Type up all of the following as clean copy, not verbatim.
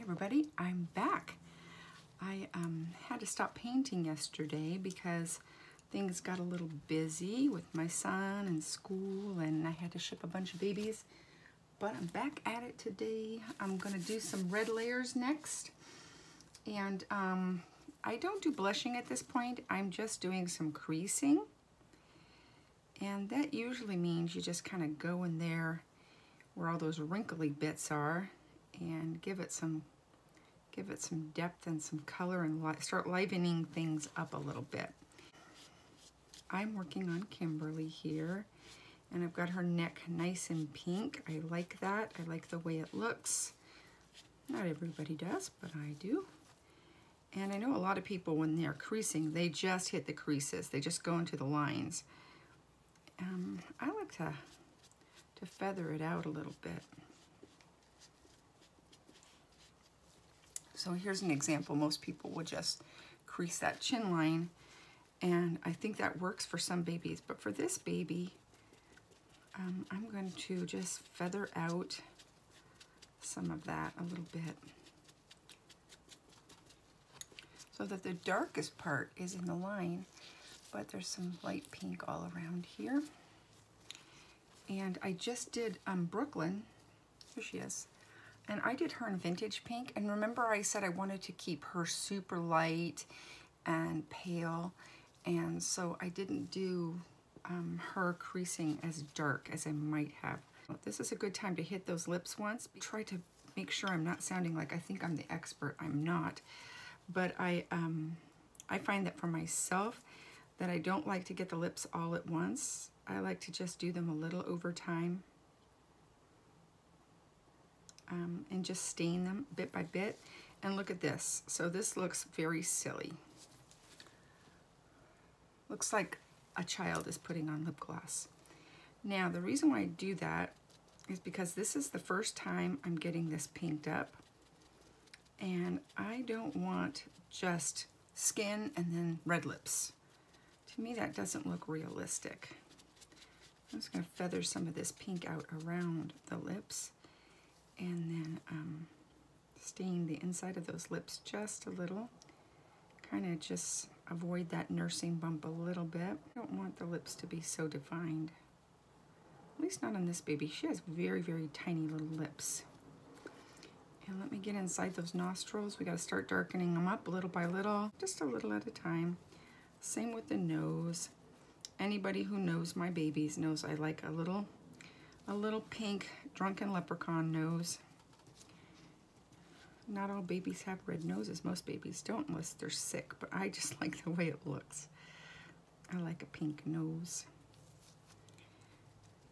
Hey everybody, I'm back. I had to stop painting yesterday because things got a little busy with my son and school, and I had to ship a bunch of babies. But I'm back at it today. I'm gonna do some red layers next. And I don't do blushing at this point. I'm just doing some creasing. And that usually means you just kind of go in there where all those wrinkly bits are and give it some depth and some color and start livening things up a little bit. I'm working on Kimberly here, and I've got her neck nice and pink. I like that. I like the way it looks. Not everybody does, but I do. And I know a lot of people, when they're creasing, they just hit the creases. They just go into the lines. I like to feather it out a little bit. So here's an example. Most people would just crease that chin line, and I think that works for some babies. But for this baby, I'm going to just feather out some of that a little bit so that the darkest part is in the line, but there's some light pink all around here. And I just did Brooklyn. Here she is. And I did her in vintage pink, and remember I said I wanted to keep her super light and pale, and so I didn't do her creasing as dark as I might have. This is a good time to hit those lips once. Try to make sure I'm not sounding like I think I'm the expert. I'm not, but I find that for myself that I don't like to get the lips all at once. I like to just do them a little over time. And just stain them bit by bit. And look at this. So this looks very silly. Looks like a child is putting on lip gloss. Now, the reason why I do that is because this is the first time I'm getting this pinked up. And I don't want just skin and then red lips. To me, that doesn't look realistic. I'm just going to feather some of this pink out around the lips, and then stain the inside of those lips just a little. Kind of just avoid that nursing bump a little bit. I don't want the lips to be so defined. At least not on this baby. She has very, very tiny little lips. And let me get inside those nostrils. We got to start darkening them up little by little, just a little at a time. Same with the nose. Anybody who knows my babies knows I like a little pink drunken leprechaun nose. Not all babies have red noses. Most babies don't unless they're sick, but I just like the way it looks. I like a pink nose.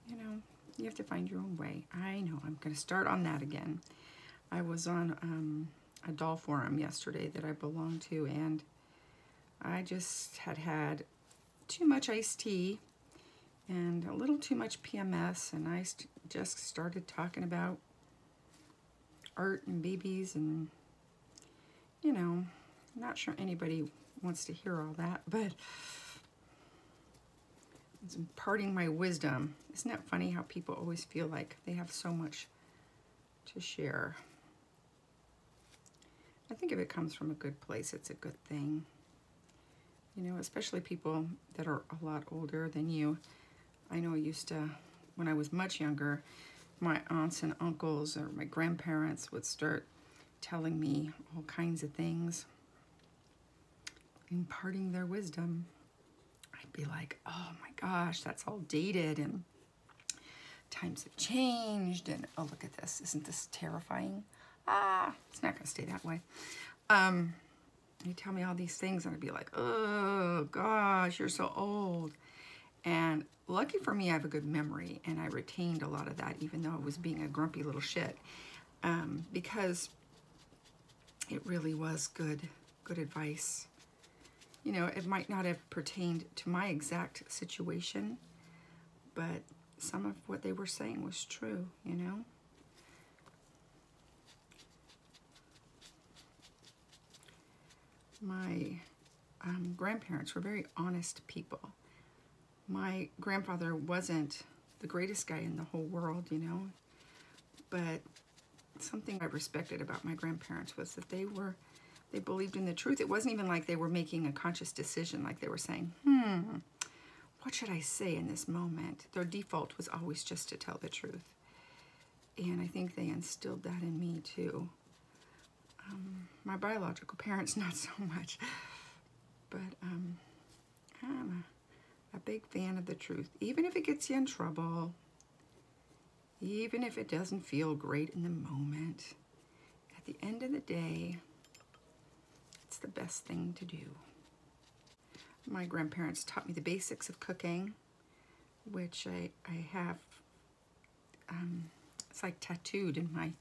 You know, you have to find your own way. I know, I'm gonna start on that again. I was on a doll forum yesterday that I belong to, and I just had too much iced tea and a little too much PMS, and I just started talking about art and babies, and you know, I'm not sure anybody wants to hear all that, but it's imparting my wisdom. Isn't that funny how people always feel like they have so much to share? I think if it comes from a good place, it's a good thing. You know, especially people that are a lot older than you. I know I used to, when I was much younger, my aunts and uncles or my grandparents would start telling me all kinds of things, imparting their wisdom. I'd be like, oh my gosh, that's all dated, and times have changed, and oh, look at this. Isn't this terrifying? Ah, it's not going to stay that way. You tell me all these things, and I'd be like, oh gosh, you're so old. And lucky for me, I have a good memory, and I retained a lot of that, even though I was being a grumpy little shit, because it really was good advice. You know, it might not have pertained to my exact situation, but some of what they were saying was true, you know? My grandparents were very honest people. My grandfather wasn't the greatest guy in the whole world, you know, but Something I respected about my grandparents was that they believed in the truth. It wasn't even like they were making a conscious decision, like they were saying, what should I say in this moment? Their default was always just to tell the truth. And I think they instilled that in me too. My biological parents, not so much. But I'm a big fan of the truth. Even if it gets you in trouble, even if it doesn't feel great in the moment, at the end of the day, it's the best thing to do. My grandparents taught me the basics of cooking, which I have, it's like tattooed in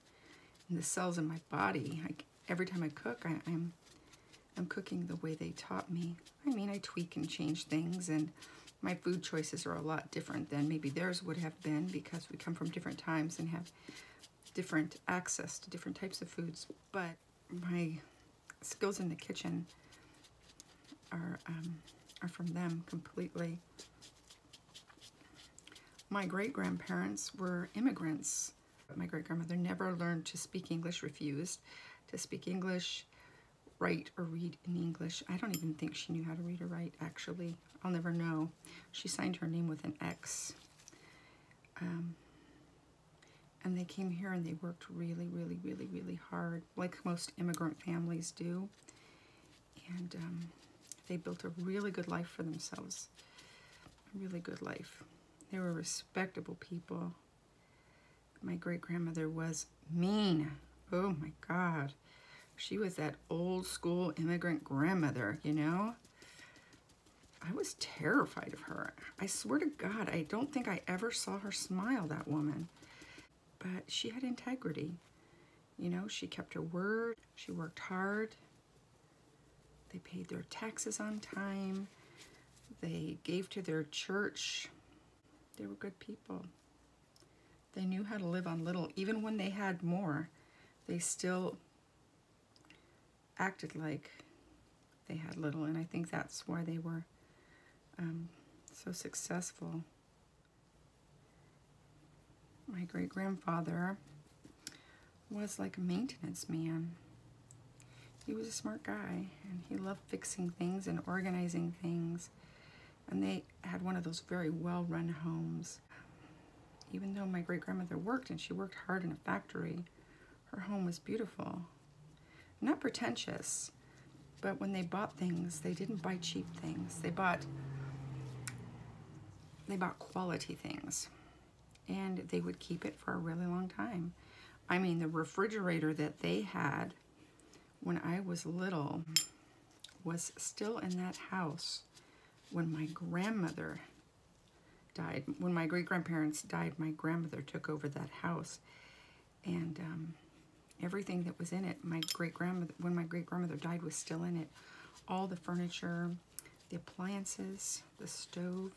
the cells in my body. Every time I cook, I'm cooking the way they taught me. I mean, I tweak and change things, and my food choices are a lot different than maybe theirs would have been, because we come from different times and have different access to different types of foods. But my skills in the kitchen are from them completely. My great-grandparents were immigrants. My great-grandmother never learned to speak English, refused to speak English, write or read in English. I don't even think she knew how to read or write, actually. I'll never know. She signed her name with an X. And they came here and they worked really, really, really, really hard, like most immigrant families do. And they built a really good life for themselves. A really good life. They were respectable people. My great-grandmother was mean. Oh my God. She was that old school immigrant grandmother, you know? I was terrified of her. I swear to God, I don't think I ever saw her smile, that woman. But she had integrity. You know, she kept her word. She worked hard. They paid their taxes on time. They gave to their church. They were good people. They knew how to live on little. Even when they had more, they still acted like they had little, and I think that's why they were so successful. My great-grandfather was like a maintenance man. He was a smart guy, and he loved fixing things and organizing things, and they had one of those very well-run homes. Even though my great-grandmother worked, and she worked hard in a factory, her home was beautiful. Not pretentious, but when they bought things, they didn't buy cheap things. They bought quality things, and they would keep it for a really long time. I mean, the refrigerator that they had when I was little was still in that house when my grandmother died. When my great-grandparents died, my grandmother took over that house, and everything that was in it, when my great-grandmother died, was still in it. All the furniture, the appliances, the stove.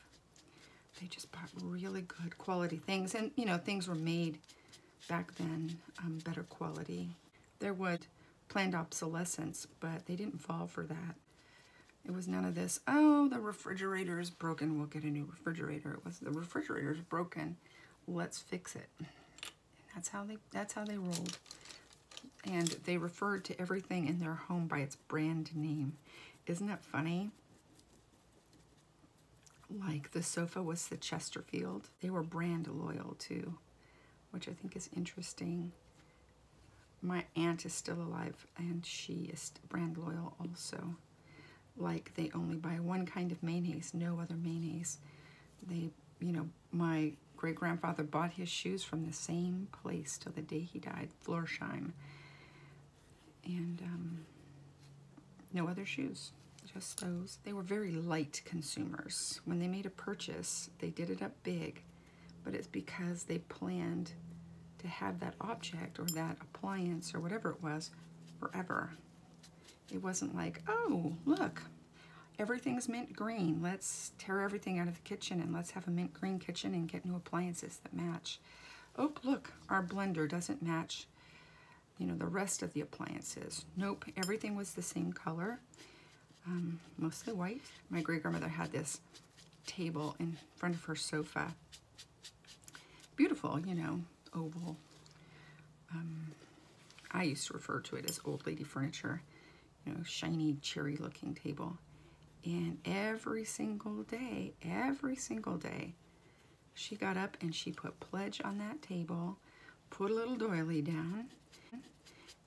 They just bought really good quality things. And, you know, things were made back then, better quality. There was planned obsolescence, but they didn't fall for that. It was none of this, oh, the refrigerator is broken, we'll get a new refrigerator. It was, the refrigerator is broken, let's fix it. And that's how they rolled. And they referred to everything in their home by its brand name. Isn't that funny? Like the sofa was the Chesterfield. They were brand loyal too, which I think is interesting. My aunt is still alive, and she is brand loyal also. Like, they only buy one kind of mayonnaise, no other mayonnaise. They, you know, my great-grandfather bought his shoes from the same place till the day he died, Florsheim. And no other shoes, just those. They were very light consumers. When they made a purchase, they did it up big, but it's because they planned to have that object or that appliance or whatever it was forever. It wasn't like, oh, look, everything's mint green. Let's tear everything out of the kitchen and let's have a mint green kitchen and get new appliances that match. Oh, look, our blender doesn't match, you know, the rest of the appliances. Nope, everything was the same color, mostly white. My great-grandmother had this table in front of her sofa. Beautiful, you know, oval. I used to refer to it as old lady furniture, you know, shiny cherry looking table. And every single day, she got up and she put pledge on that table, put a little doily down,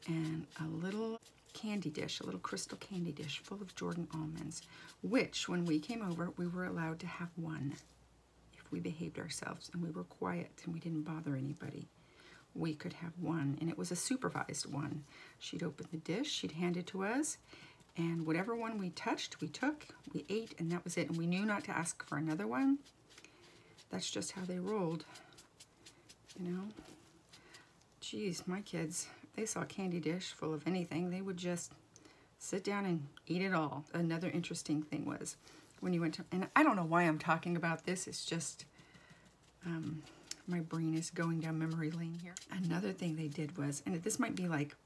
and a little candy dish, a little crystal candy dish full of Jordan almonds, which when we came over, we were allowed to have one if we behaved ourselves and we were quiet and we didn't bother anybody. We could have one, and it was a supervised one. She'd open the dish, she'd hand it to us, and whatever one we touched, we took, we ate, and that was it. And we knew not to ask for another one. That's just how they rolled, you know. Geez, my kids, if they saw a candy dish full of anything, they would just sit down and eat it all. Another interesting thing was when you went to, and I don't know why I'm talking about this, it's just, my brain is going down memory lane here. Another thing they did was, and this might be like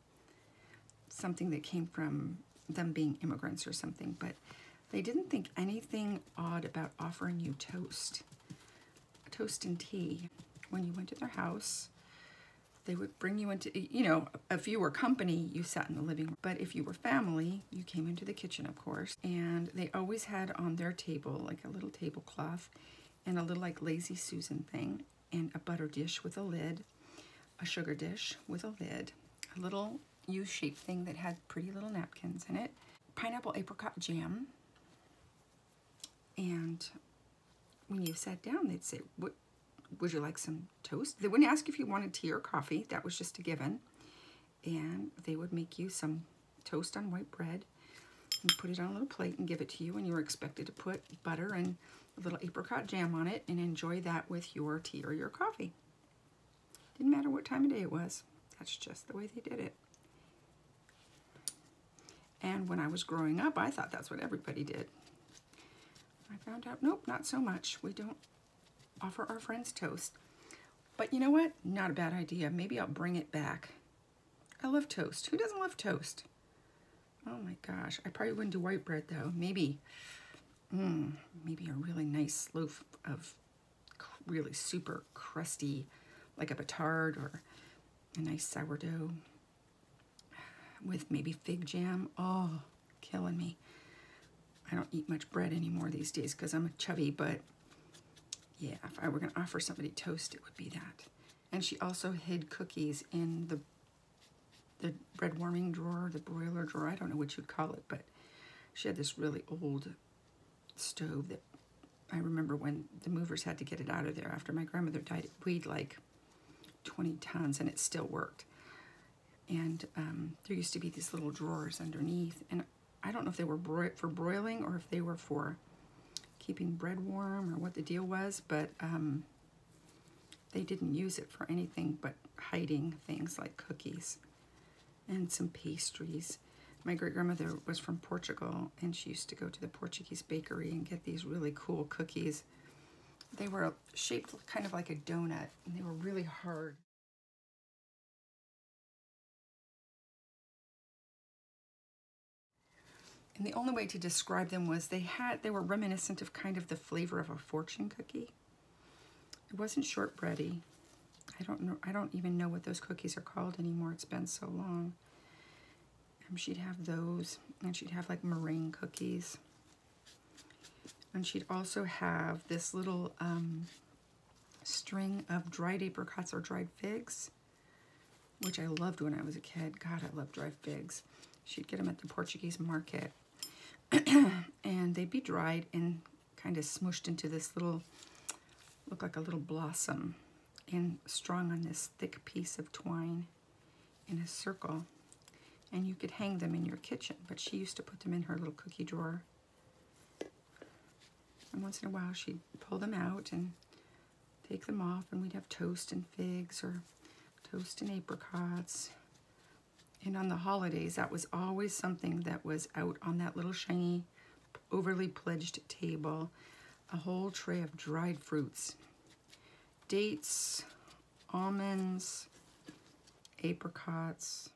something that came from them being immigrants or something, but they didn't think anything odd about offering you toast and tea. When you went to their house, they would bring you into, you know, if you were company, you sat in the living room. But if you were family, you came into the kitchen, of course. And they always had on their table like a little tablecloth and a little like Lazy Susan thing, and a butter dish with a lid, a sugar dish with a lid, a little U-shaped thing that had pretty little napkins in it, pineapple apricot jam, and when you sat down, they'd say, "What would you like, some toast?" They wouldn't ask if you wanted tea or coffee. That was just a given. And they would make you some toast on white bread and put it on a little plate and give it to you, and you were expected to put butter and a little apricot jam on it and enjoy that with your tea or your coffee. Didn't matter what time of day it was. That's just the way they did it. And when I was growing up, I thought that's what everybody did. I found out, nope, not so much. We don't offer our friends toast. But you know what? Not a bad idea. Maybe I'll bring it back. I love toast. Who doesn't love toast? Oh my gosh. I probably wouldn't do white bread though. Maybe a really nice loaf of really super crusty, like a batard or a nice sourdough with maybe fig jam. Oh, killing me. I don't eat much bread anymore these days because I'm chubby, but yeah, if I were going to offer somebody toast, it would be that. And she also hid cookies in the bread warming drawer, the broiler drawer. I don't know what you'd call it, but she had this really old stove that I remember when the movers had to get it out of there after my grandmother died. It weighed like 20 tons and it still worked. And there used to be these little drawers underneath, and I don't know if they were for broiling or if they were for keeping bread warm or what the deal was, but they didn't use it for anything but hiding things like cookies and some pastries. My great-grandmother was from Portugal, and she used to go to the Portuguese bakery and get these really cool cookies. They were shaped kind of like a donut, and they were really hard. And the only way to describe them was they were reminiscent of kind of the flavor of a fortune cookie. It wasn't shortbready. I don't even know what those cookies are called anymore. It's been so long. She'd have those, and she'd have like meringue cookies. And she'd also have this little string of dried apricots or dried figs, which I loved when I was a kid. God, I love dried figs. She'd get them at the Portuguese market. And they'd be dried and kind of smooshed into this little, look like a little blossom, and strung on this thick piece of twine in a circle. And you could hang them in your kitchen, but she used to put them in her little cookie drawer. And once in a while she'd pull them out and take them off, and we'd have toast and figs or toast and apricots. And on the holidays, that was always something that was out on that little shiny, overly pledged table. A whole tray of dried fruits. Dates, almonds, apricots,